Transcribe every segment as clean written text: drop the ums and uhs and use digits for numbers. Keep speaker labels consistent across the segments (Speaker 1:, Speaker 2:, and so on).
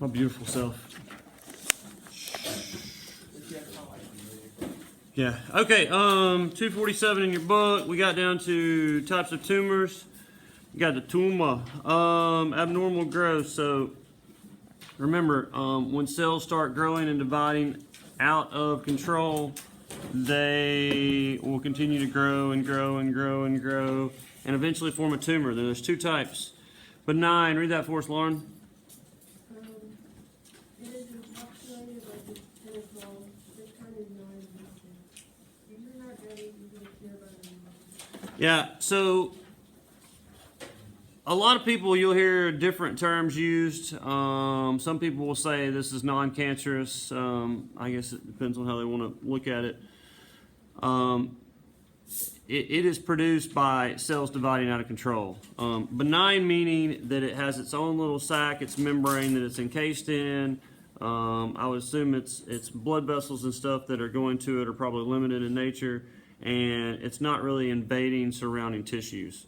Speaker 1: My beautiful self. Yeah. Okay. 247 in your book. We got down to types of tumors. You got the tumor, abnormal growth. So remember, when cells start growing and dividing out of control, they will continue to grow and grow and grow and grow, and eventually form a tumor. Then there's two types. Benign. Read that for us, Lauren.
Speaker 2: It is encapsulated like a tennis ball. This kind is non-existent. If you're not ready, you can get cured by the
Speaker 1: Yeah, so a lot of people, you'll hear different terms used. Some people will say this is non-cancerous. I guess it depends on how they want to look at it. It is produced by cells dividing out of control. Benign meaning that it has its own little sac, its membrane that it's encased in. I would assume it's blood vessels and stuff that are going to it are probably limited in nature, and it's not really invading surrounding tissues.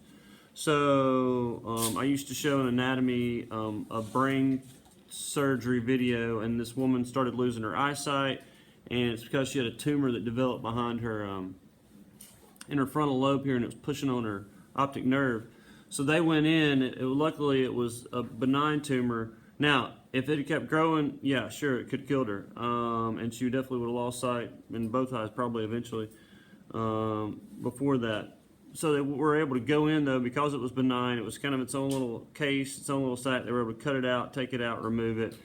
Speaker 1: So I used to show an anatomy, a brain surgery video, and this woman started losing her eyesight, and it's because she had a tumor that developed behind her in her frontal lobe here, and it was pushing on her optic nerve. So they went in. Luckily, it was a benign tumor. Now, if it had kept growing, yeah, sure, it could have killed her, and she definitely would have lost sight in both eyes, probably eventually. Before that. So they were able to go in, though, because it was benign. It was kind of its own little case, its own little sac. They were able to cut it out, take it out, remove it,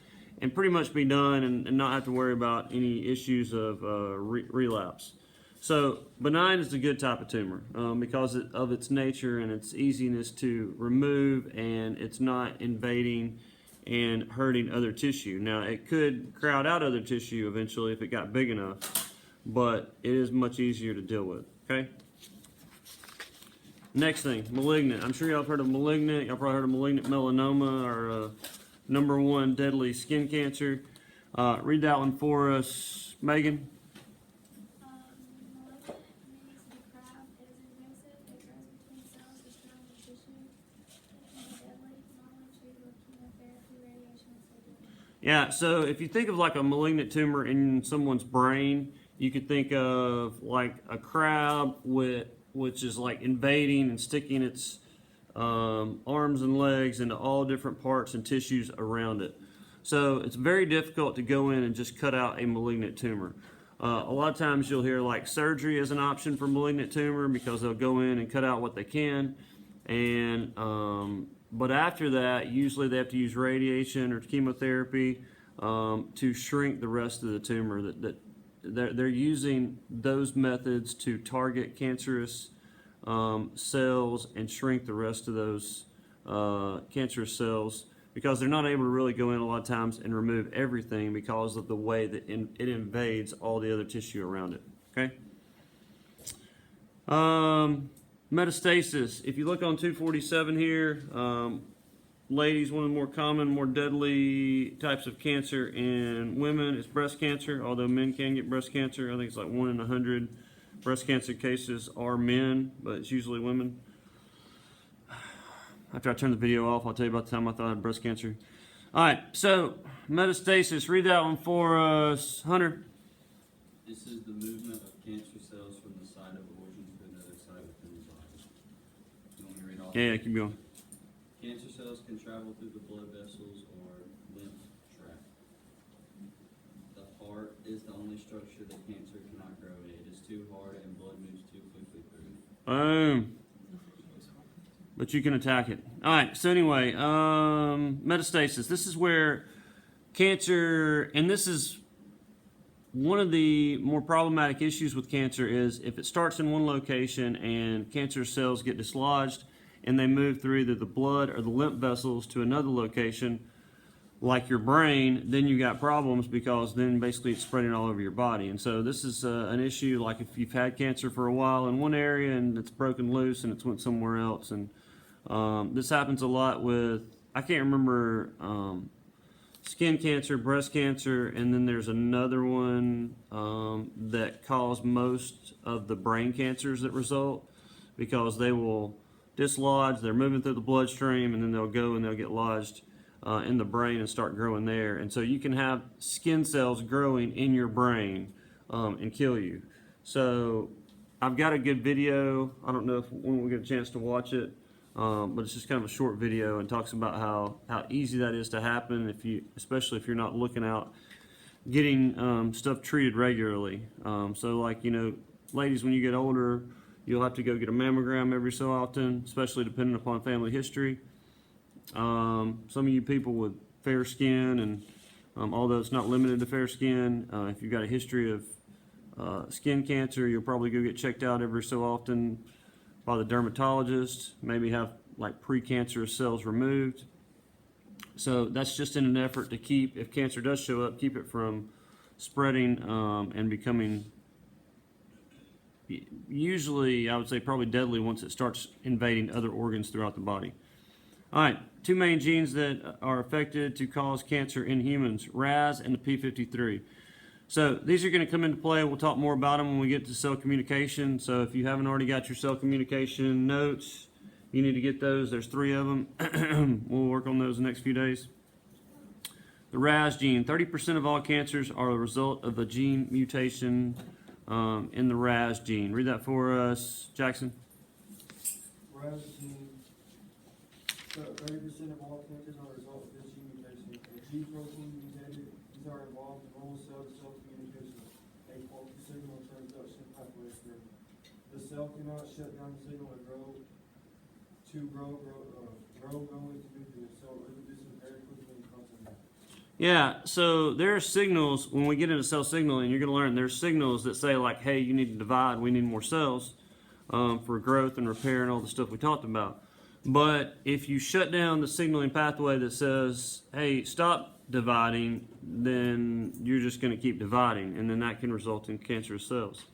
Speaker 1: and pretty much be done and not have to worry about any issues of relapse. So benign is a good type of tumor because of its nature and its easiness to remove, and it's not invading and hurting other tissue. Now, it could crowd out other tissue eventually if it got big enough, but it is much easier to deal with, okay? Next thing, malignant. I'm sure y'all have heard of malignant. Y'all probably heard of malignant melanoma, or #1 deadly skin cancer. Read that one for us, Megan.
Speaker 3: Malignant means the crab. It is invasive. It grows between cells or surrounding tissue. It can be deadly. Normally treated with chemotherapy, radiation, and surgery.
Speaker 1: Yeah, so if you think of like a malignant tumor in someone's brain, you could think of like a crab which is like invading and sticking its arms and legs into all different parts and tissues around it. So it's very difficult to go in and just cut out a malignant tumor. A lot of times you'll hear like surgery as an option for malignant tumor because they'll go in and cut out what they can, and but after that, usually they have to use radiation or chemotherapy to shrink the rest of the tumor. They're using those methods to target cancerous cells and shrink the rest of those cancerous cells, because they're not able to really go in a lot of times and remove everything because of the way that it invades all the other tissue around it. Okay. Metastasis. If you look on 247 here, ladies, one of the more common, more deadly types of cancer in women is breast cancer, although men can get breast cancer. I think it's like 1 in 100 breast cancer cases are men, but it's usually women. After I turn the video off, I'll tell you about the time I thought I had breast cancer. All right, so metastasis. Read that one for us, Hunter.
Speaker 4: This is the movement of cancer cells from the site of origin to another site within the body. You want me to read all?
Speaker 1: Yeah, keep going.
Speaker 4: Cancer cells can travel through the blood vessels or lymph tract. The heart is the only structure that cancer cannot grow in. It is too hard and blood moves too quickly through it.
Speaker 1: Boom. But you can attack it. All right, so anyway, metastasis. This is where cancer, and this is one of the more problematic issues with cancer, is if it starts in one location and cancer cells get dislodged and they move through either the blood or the lymph vessels to another location, like your brain, then you got problems, because then basically it's spreading all over your body. And so this is an issue, like if you've had cancer for a while in one area and it's broken loose and it's went somewhere else. And this happens a lot with, I can't remember, skin cancer, breast cancer, and then there's another one that cause most of the brain cancers that result, because they will dislodge, they're moving through the bloodstream, and then they'll go and they'll get lodged in the brain and start growing there. And so you can have skin cells growing in your brain and kill you. So I've got a good video. I don't know if when we get a chance to watch it, but it's just kind of a short video and talks about how easy that is to happen especially if you're not looking out, getting stuff treated regularly. So like, ladies, when you get older, you'll have to go get a mammogram every so often, especially depending upon family history. Some of you people with fair skin, and although it's not limited to fair skin, if you've got a history of skin cancer, you'll probably go get checked out every so often by the dermatologist, maybe have like precancerous cells removed. So that's just in an effort to keep, if cancer does show up, keep it from spreading and becoming, usually I would say probably deadly once it starts invading other organs throughout the body. All right, two main genes that are affected to cause cancer in humans, RAS and the P53. So these are going to come into play. We'll talk more about them when we get to cell communication. So if you haven't already got your cell communication notes, you need to get those. There's 3 of them. We'll work on those the next few days. The RAS gene, 30% of all cancers are a result of a gene mutation in the RAS gene. Read that for us, Jackson.
Speaker 5: RAS gene. 30% of all cancers are a result of this gene mutation. The G protein mutated, these are involved in normal cell-to-cell communication. A faulty signal transduction pathway is driven. The cell cannot shut down the signal and grow into nucleus, so it reproduces very quickly and constantly.
Speaker 1: Yeah, so there are signals, when we get into cell signaling, you're going to learn there's signals that say like, hey, you need to divide, we need more cells for growth and repair and all the stuff we talked about. But if you shut down the signaling pathway that says, hey, stop dividing, then you're just going to keep dividing, and then that can result in cancerous cells.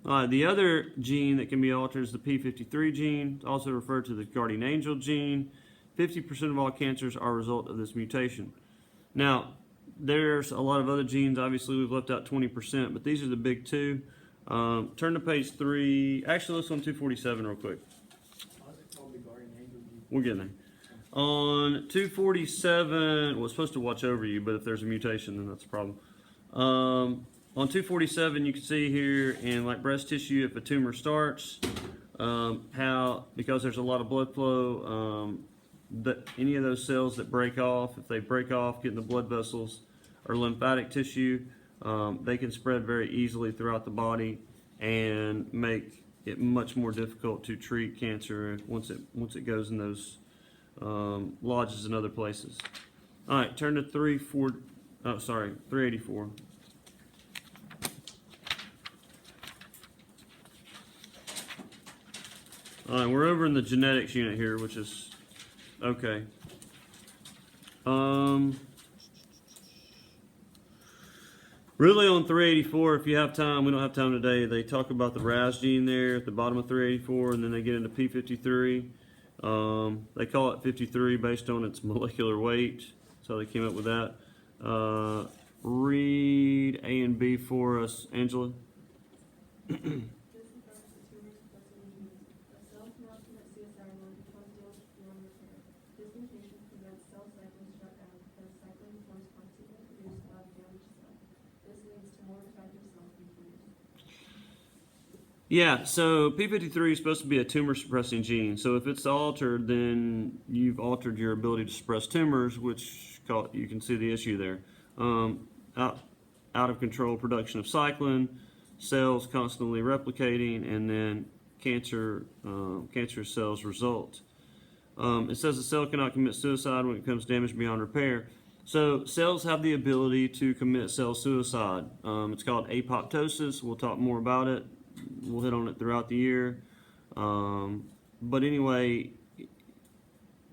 Speaker 1: The other gene that can be altered is the P53 gene, also referred to the guardian angel gene. 50% of all cancers are a result of this mutation. Now, there's a lot of other genes. Obviously, we've left out 20%, but these are the big 2. Turn to page 3. Actually, let's on 247 real quick. We're getting there. On 247, well, it's supposed to watch over you, but if there's a mutation, then that's a problem. On 247, you can see here in like breast tissue, if a tumor starts, because there's a lot of blood flow, that any of those cells that break off, if they break off, get in the blood vessels or lymphatic tissue, they can spread very easily throughout the body and make it much more difficult to treat cancer once it goes in those lodges and other places. All right, turn to 384. All right, we're over in the genetics unit here, which is okay. Really on 384, if you have time, we don't have time today, they talk about the RAS gene there at the bottom of 384, and then they get into P53. They call it 53 based on its molecular weight. That's how they came up with that. Read A and B for us, Angela.
Speaker 2: This affects the tumors suppressing genes. A cell cannot commit suicide when it becomes ill beyond repair. This mutation prevents cell cycling shutdown because cycling becomes constantly produced by the damaged cell. This leads to more effective cells being produced.
Speaker 1: Yeah, so P53 is supposed to be a tumor suppressing gene. So if it's altered, then you've altered your ability to suppress tumors, which you can see the issue there. Out of control production of cyclin, cells constantly replicating, and then cancer cells result. It says the cell cannot commit suicide when it becomes damaged beyond repair. So cells have the ability to commit cell suicide. It's called apoptosis. We'll talk more about it. We'll hit on it throughout the year. But anyway,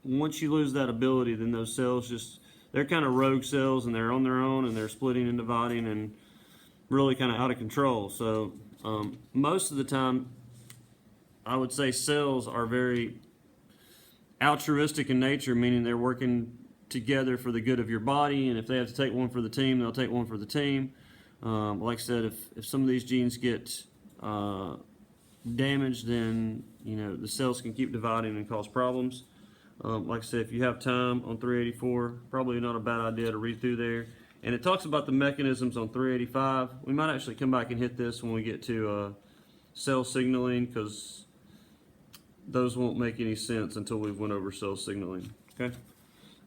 Speaker 1: once you lose that ability, then those cells they're kind of rogue cells, and they're on their own, and they're splitting and dividing and really kind of out of control. So most of the time, I would say cells are very altruistic in nature, meaning they're working together for the good of your body, and if they have to take one for the team, they'll take one for the team. Like I said, if some of these genes get damaged, then the cells can keep dividing and cause problems. Like I said, if you have time on 384, probably not a bad idea to read through there. And it talks about the mechanisms on 385. We might actually come back and hit this when we get to cell signaling, because those won't make any sense until we've went over cell signaling. Okay.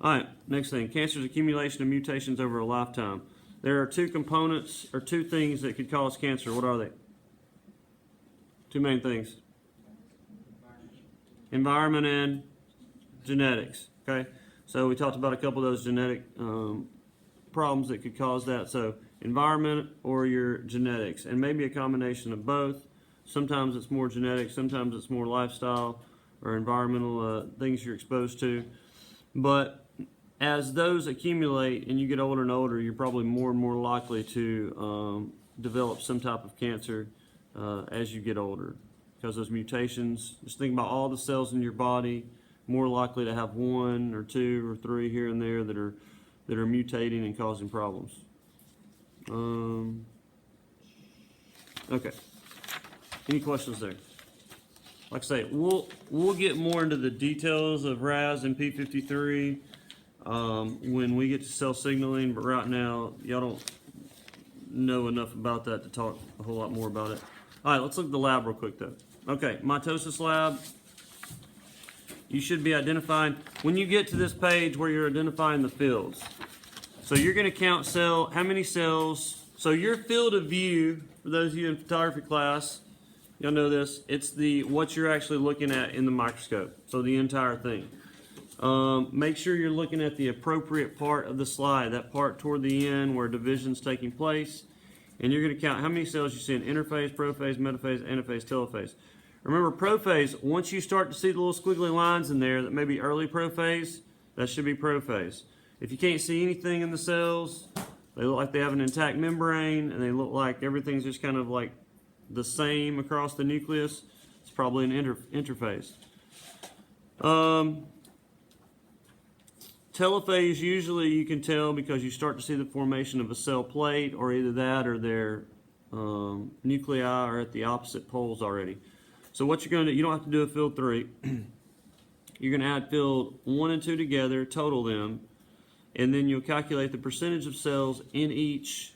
Speaker 1: All right. Next thing: cancer's accumulation of mutations over a lifetime. There are two components or two things that could cause cancer. What are they? Two main things: environment and genetics. Okay. So we talked about a couple of those genetic problems that could cause that. So environment or your genetics, and maybe a combination of both. Sometimes it's more genetic, sometimes it's more lifestyle or environmental things you're exposed to. But as those accumulate and you get older and older, you're probably more and more likely to develop some type of cancer as you get older, because those mutations, just think about all the cells in your body, more likely to have one or two or three here and there that are mutating and causing problems. Okay. Any questions there? Like I say, we'll get more into the details of RAS and P53 when we get to cell signaling, but right now y'all don't know enough about that to talk a whole lot more about it. All right, let's look at the lab real quick though. Okay, mitosis lab. You should be identifying, when you get to this page where you're identifying the fields. So you're going to count how many cells. So your field of view, for those of you in photography class, y'all know this, it's what you're actually looking at in the microscope. So the entire thing. Make sure you're looking at the appropriate part of the slide, that part toward the end where division's taking place. And you're going to count how many cells you see in interphase, prophase, metaphase, anaphase, telophase. Remember, prophase, once you start to see the little squiggly lines in there that may be early prophase, that should be prophase. If you can't see anything in the cells, they look like they have an intact membrane, and they look like everything's just kind of like the same across the nucleus, it's probably an interphase. Telophase, usually you can tell because you start to see the formation of a cell plate, or either that or their nuclei are at the opposite poles already. So what you're going to do, you don't have to do a field 3. You're going to add field 1 and 2 together, total them, and then you'll calculate the percentage of cells in each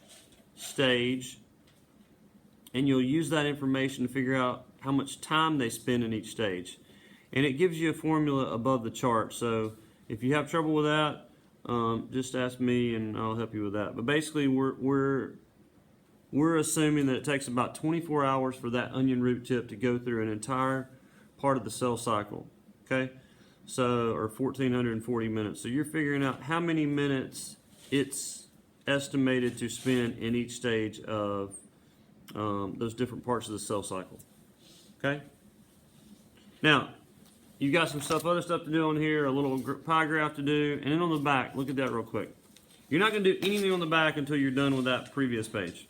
Speaker 1: stage, and you'll use that information to figure out how much time they spend in each stage. And it gives you a formula above the chart. So if you have trouble with that, just ask me and I'll help you with that. But basically, we're assuming that it takes about 24 hours for that onion root tip to go through an entire part of the cell cycle, okay? So, or 1,440 minutes. So you're figuring out how many minutes it's estimated to spend in each stage of those different parts of the cell cycle, okay? Now, you got some other stuff to do on here, a little pie graph to do, and then on the back, look at that real quick. You're not going to do anything on the back until you're done with that previous page.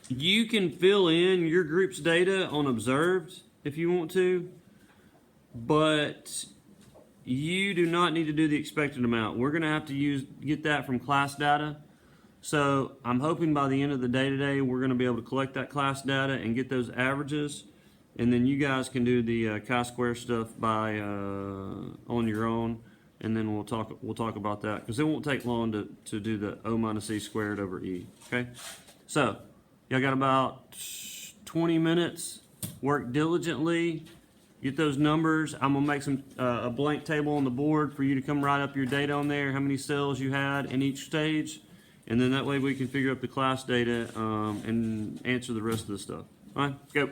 Speaker 1: You can fill in your group's data on observed if you want to, but you do not need to do the expected amount. We're going to have to get that from class data. So I'm hoping by the end of the day today, we're going to be able to collect that class data and get those averages, and then you guys can do the chi-square stuff by on your own, and then we'll talk about that, because it won't take long to do the O minus E squared over E. Okay, so y'all got about 20 minutes. Work diligently. Get those numbers. I'm gonna make a blank table on the board for you to come write up your data on there, how many cells you had in each stage, and then that way we can figure up the class data and answer the rest of the stuff. All right, go.